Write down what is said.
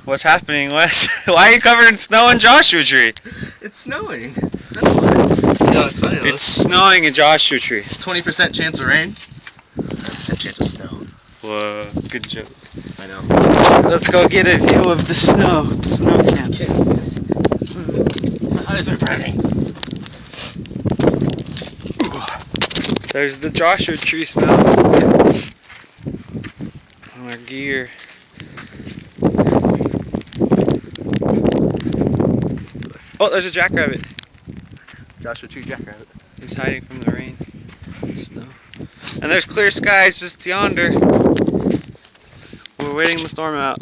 What's happening, Wes? Why are you covered in snow in Joshua Tree? It's snowing. That's why. No, it's funny though. It's snowing in Joshua Tree. 20% chance of rain. 100% chance of snow. Whoa, good joke. I know. Let's go get a view of the snow. The snow camp. My eyes are burning. There's the Joshua Tree snow. On our gear. Oh, there's a jackrabbit. Joshua Tree jackrabbit. He's hiding from the rain. Snow. And there's clear skies just yonder. We're waiting the storm out.